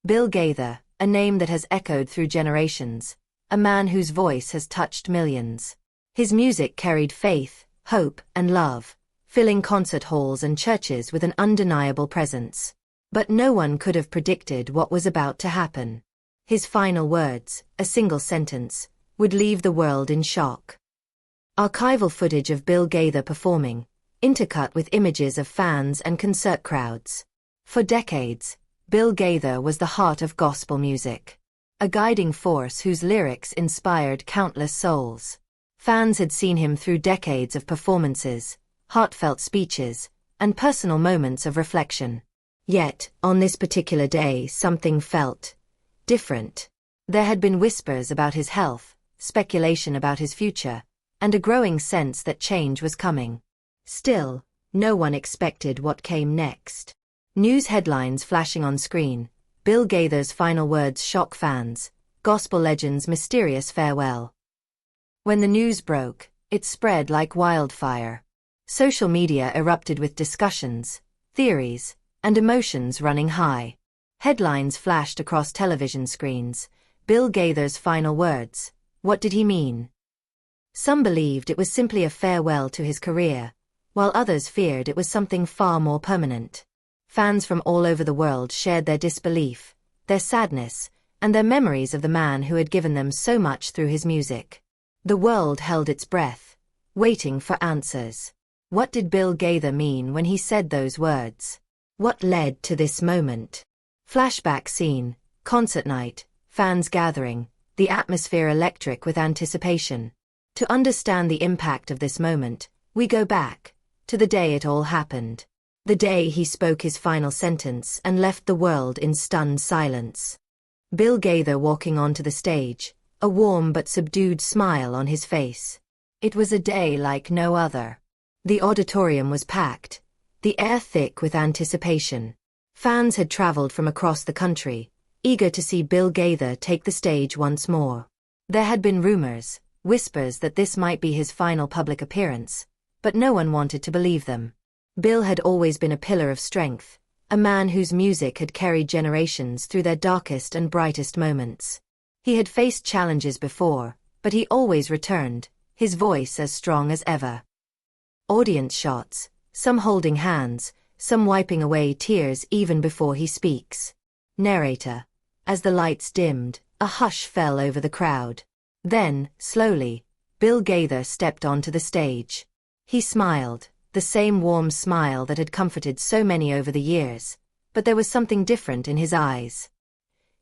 Bill Gaither, a name that has echoed through generations, a man whose voice has touched millions. His music carried faith, hope, and love, filling concert halls and churches with an undeniable presence. But no one could have predicted what was about to happen. His final words, a single sentence, would leave the world in shock. Archival footage of Bill Gaither performing, intercut with images of fans and concert crowds. For decades, Bill Gaither was the heart of gospel music, a guiding force whose lyrics inspired countless souls. Fans had seen him through decades of performances, heartfelt speeches, and personal moments of reflection. Yet, on this particular day, something felt different. There had been whispers about his health, speculation about his future, and a growing sense that change was coming. Still, no one expected what came next. News headlines flashing on screen, Bill Gaither's final words shock fans, gospel legend's mysterious farewell. When the news broke, it spread like wildfire. Social media erupted with discussions, theories, and emotions running high. Headlines flashed across television screens, Bill Gaither's final words. What did he mean? Some believed it was simply a farewell to his career, while others feared it was something far more permanent. Fans from all over the world shared their disbelief, their sadness, and their memories of the man who had given them so much through his music. The world held its breath, waiting for answers. What did Bill Gaither mean when he said those words? What led to this moment? Flashback scene, concert night, fans gathering, the atmosphere electric with anticipation. To understand the impact of this moment, we go back to the day it all happened. The day he spoke his final sentence and left the world in stunned silence. Bill Gaither walking onto the stage, a warm but subdued smile on his face. It was a day like no other. The auditorium was packed, the air thick with anticipation. Fans had traveled from across the country, eager to see Bill Gaither take the stage once more. There had been rumors, whispers that this might be his final public appearance, but no one wanted to believe them. Bill had always been a pillar of strength, a man whose music had carried generations through their darkest and brightest moments. He had faced challenges before, but he always returned, his voice as strong as ever. Audience shots, some holding hands, some wiping away tears even before he speaks. Narrator. As the lights dimmed, a hush fell over the crowd. Then, slowly, Bill Gaither stepped onto the stage. He smiled, the same warm smile that had comforted so many over the years, but there was something different in his eyes.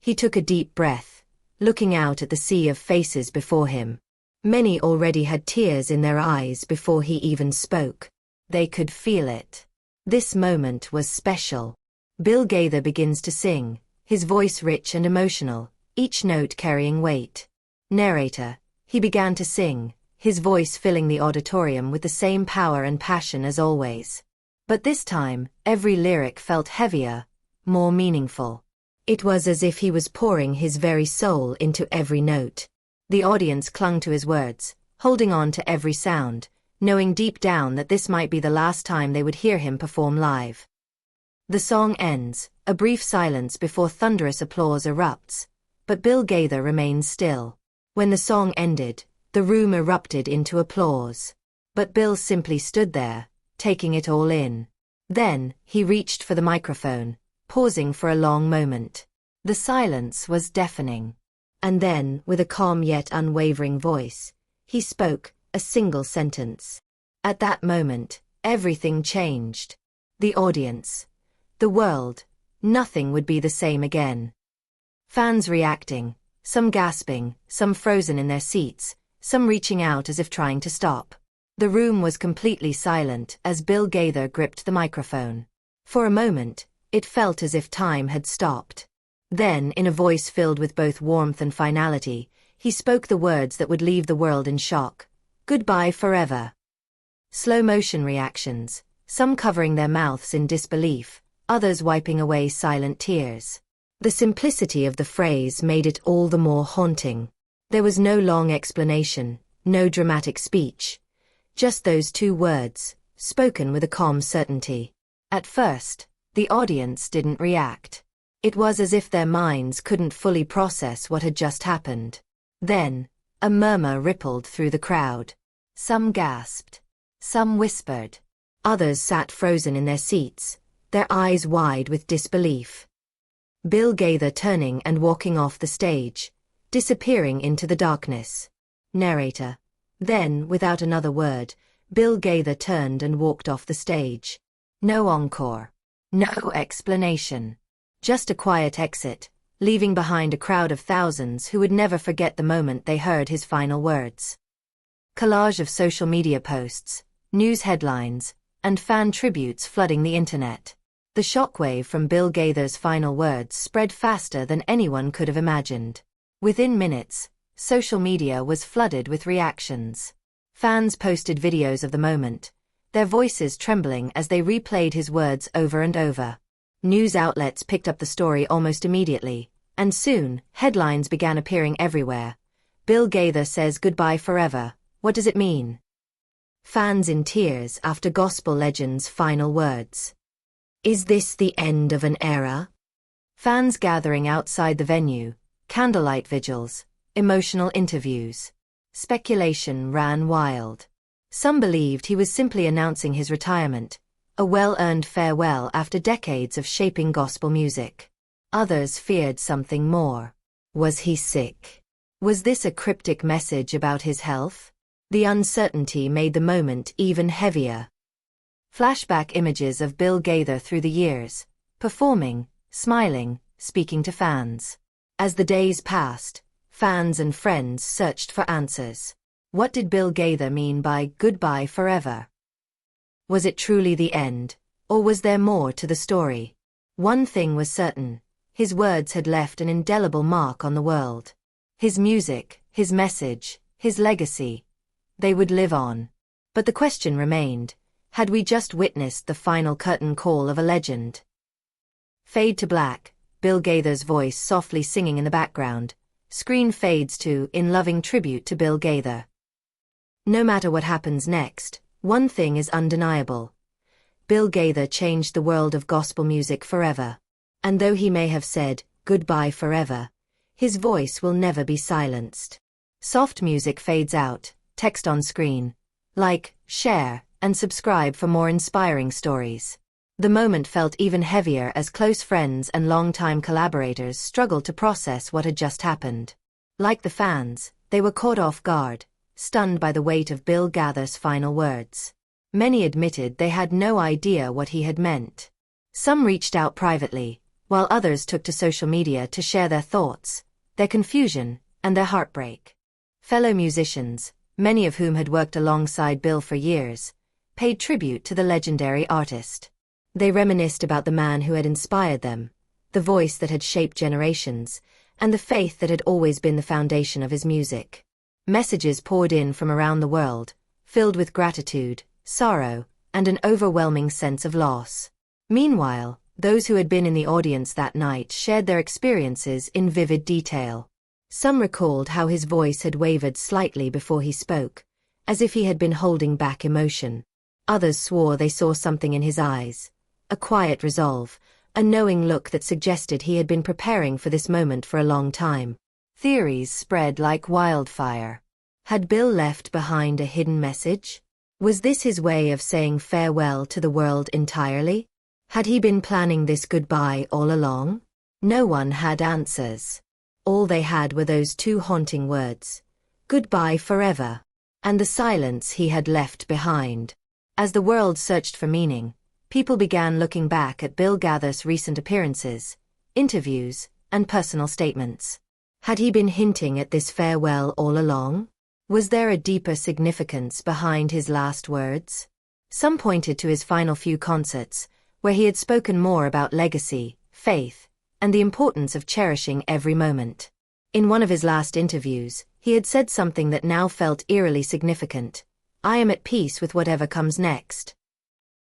He took a deep breath, looking out at the sea of faces before him. Many already had tears in their eyes before he even spoke. They could feel it. This moment was special. Bill Gaither begins to sing, his voice rich and emotional, each note carrying weight. Narrator. He began to sing, his voice filling the auditorium with the same power and passion as always. But this time, every lyric felt heavier, more meaningful. It was as if he was pouring his very soul into every note. The audience clung to his words, holding on to every sound, knowing deep down that this might be the last time they would hear him perform live. The song ends, a brief silence before thunderous applause erupts, but Bill Gaither remains still. When the song ended, the room erupted into applause. But Bill simply stood there, taking it all in. Then, he reached for the microphone, pausing for a long moment. The silence was deafening. And then, with a calm yet unwavering voice, he spoke, a single sentence. At that moment, everything changed. The audience, the world, nothing would be the same again. Fans reacting, some gasping, some frozen in their seats, some reaching out as if trying to stop. The room was completely silent as Bill Gaither gripped the microphone. For a moment, it felt as if time had stopped. Then, in a voice filled with both warmth and finality, he spoke the words that would leave the world in shock. Goodbye forever. Slow-motion reactions, some covering their mouths in disbelief, others wiping away silent tears. The simplicity of the phrase made it all the more haunting. There was no long explanation, no dramatic speech. Just those two words, spoken with a calm certainty. At first, the audience didn't react. It was as if their minds couldn't fully process what had just happened. Then, a murmur rippled through the crowd. Some gasped. Some whispered. Others sat frozen in their seats, their eyes wide with disbelief. Bill Gaither turning and walking off the stage, disappearing into the darkness. Narrator. Then, without another word, Bill Gaither turned and walked off the stage. No encore. No explanation. Just a quiet exit, leaving behind a crowd of thousands who would never forget the moment they heard his final words. Collage of social media posts, news headlines, and fan tributes flooding the internet. The shockwave from Bill Gaither's final words spread faster than anyone could have imagined. Within minutes, social media was flooded with reactions. Fans posted videos of the moment, their voices trembling as they replayed his words over and over. News outlets picked up the story almost immediately, and soon, headlines began appearing everywhere. Bill Gaither says goodbye forever. What does it mean? Fans in tears after gospel legend's final words. Is this the end of an era? Fans gathering outside the venue, candlelight vigils, emotional interviews. Speculation ran wild. Some believed he was simply announcing his retirement, a well-earned farewell after decades of shaping gospel music. Others feared something more. Was he sick? Was this a cryptic message about his health? The uncertainty made the moment even heavier. Flashback images of Bill Gaither through the years, performing, smiling, speaking to fans. As the days passed, fans and friends searched for answers. What did Bill Gaither mean by goodbye forever? Was it truly the end, or was there more to the story? One thing was certain, his words had left an indelible mark on the world. His music, his message, his legacy, they would live on. But the question remained, had we just witnessed the final curtain call of a legend? Fade to black, Bill Gaither's voice softly singing in the background. Screen fades to In Loving Tribute to Bill Gaither. No matter what happens next, one thing is undeniable. Bill Gaither changed the world of gospel music forever. And though he may have said, goodbye forever, his voice will never be silenced. Soft music fades out, text on screen. Like, share, and subscribe for more inspiring stories. The moment felt even heavier as close friends and longtime collaborators struggled to process what had just happened. Like the fans, they were caught off guard, stunned by the weight of Bill Gaither's final words. Many admitted they had no idea what he had meant. Some reached out privately, while others took to social media to share their thoughts, their confusion, and their heartbreak. Fellow musicians, many of whom had worked alongside Bill for years, paid tribute to the legendary artist. They reminisced about the man who had inspired them, the voice that had shaped generations, and the faith that had always been the foundation of his music. Messages poured in from around the world, filled with gratitude, sorrow, and an overwhelming sense of loss. Meanwhile, those who had been in the audience that night shared their experiences in vivid detail. Some recalled how his voice had wavered slightly before he spoke, as if he had been holding back emotion. Others swore they saw something in his eyes, a quiet resolve, a knowing look that suggested he had been preparing for this moment for a long time. Theories spread like wildfire. Had Bill left behind a hidden message? Was this his way of saying farewell to the world entirely? Had he been planning this goodbye all along? No one had answers. All they had were those two haunting words, goodbye forever, and the silence he had left behind. As the world searched for meaning, people began looking back at Bill Gaither's recent appearances, interviews, and personal statements. Had he been hinting at this farewell all along? Was there a deeper significance behind his last words? Some pointed to his final few concerts, where he had spoken more about legacy, faith, and the importance of cherishing every moment. In one of his last interviews, he had said something that now felt eerily significant. I am at peace with whatever comes next.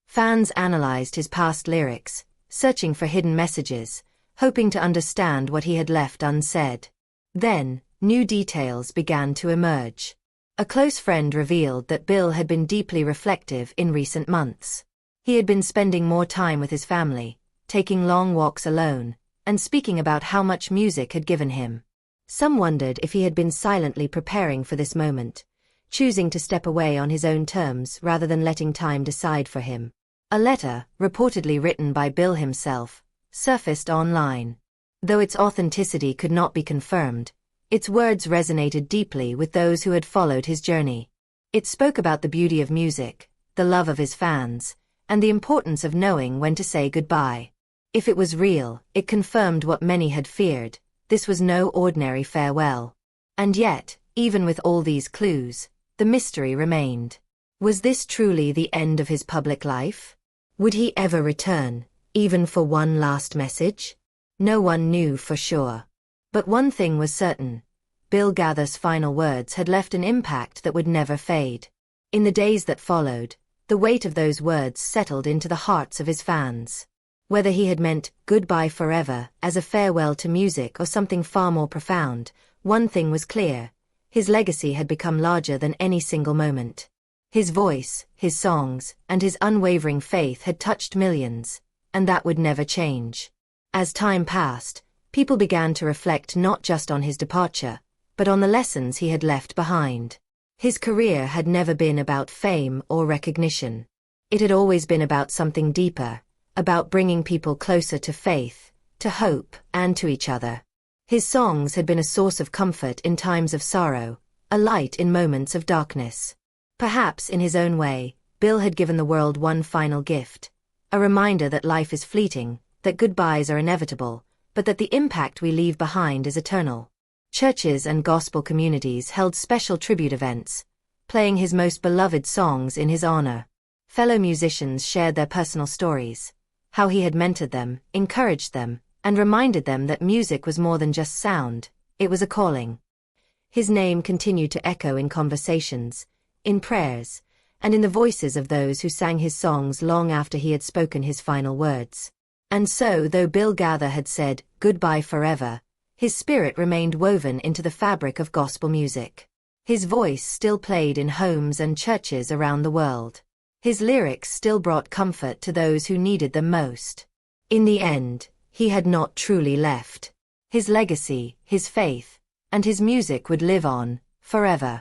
Fans analyzed his past lyrics, searching for hidden messages, hoping to understand what he had left unsaid. Then, new details began to emerge. A close friend revealed that Bill had been deeply reflective in recent months. He had been spending more time with his family, taking long walks alone, and speaking about how much music had given him. Some wondered if he had been silently preparing for this moment, choosing to step away on his own terms rather than letting time decide for him. A letter, reportedly written by Bill himself, surfaced online. Though its authenticity could not be confirmed, its words resonated deeply with those who had followed his journey. It spoke about the beauty of music, the love of his fans, and the importance of knowing when to say goodbye. If it was real, it confirmed what many had feared: this was no ordinary farewell. And yet, even with all these clues, the mystery remained. Was this truly the end of his public life? Would he ever return, even for one last message? No one knew for sure. But one thing was certain: Bill Gaither's final words had left an impact that would never fade. In the days that followed, the weight of those words settled into the hearts of his fans. Whether he had meant goodbye forever as a farewell to music or something far more profound, one thing was clear: his legacy had become larger than any single moment. His voice, his songs, and his unwavering faith had touched millions, and that would never change. As time passed, people began to reflect not just on his departure, but on the lessons he had left behind. His career had never been about fame or recognition. It had always been about something deeper, about bringing people closer to faith, to hope, and to each other. His songs had been a source of comfort in times of sorrow, a light in moments of darkness. Perhaps in his own way, Bill had given the world one final gift: a reminder that life is fleeting, that goodbyes are inevitable, but that the impact we leave behind is eternal. Churches and gospel communities held special tribute events, playing his most beloved songs in his honor. Fellow musicians shared their personal stories, how he had mentored them, encouraged them, and reminded them that music was more than just sound, it was a calling. His name continued to echo in conversations, in prayers, and in the voices of those who sang his songs long after he had spoken his final words. And so, though Bill Gaither had said goodbye forever, his spirit remained woven into the fabric of gospel music. His voice still played in homes and churches around the world. His lyrics still brought comfort to those who needed them most. In the end, he had not truly left. His legacy, his faith, and his music would live on, forever.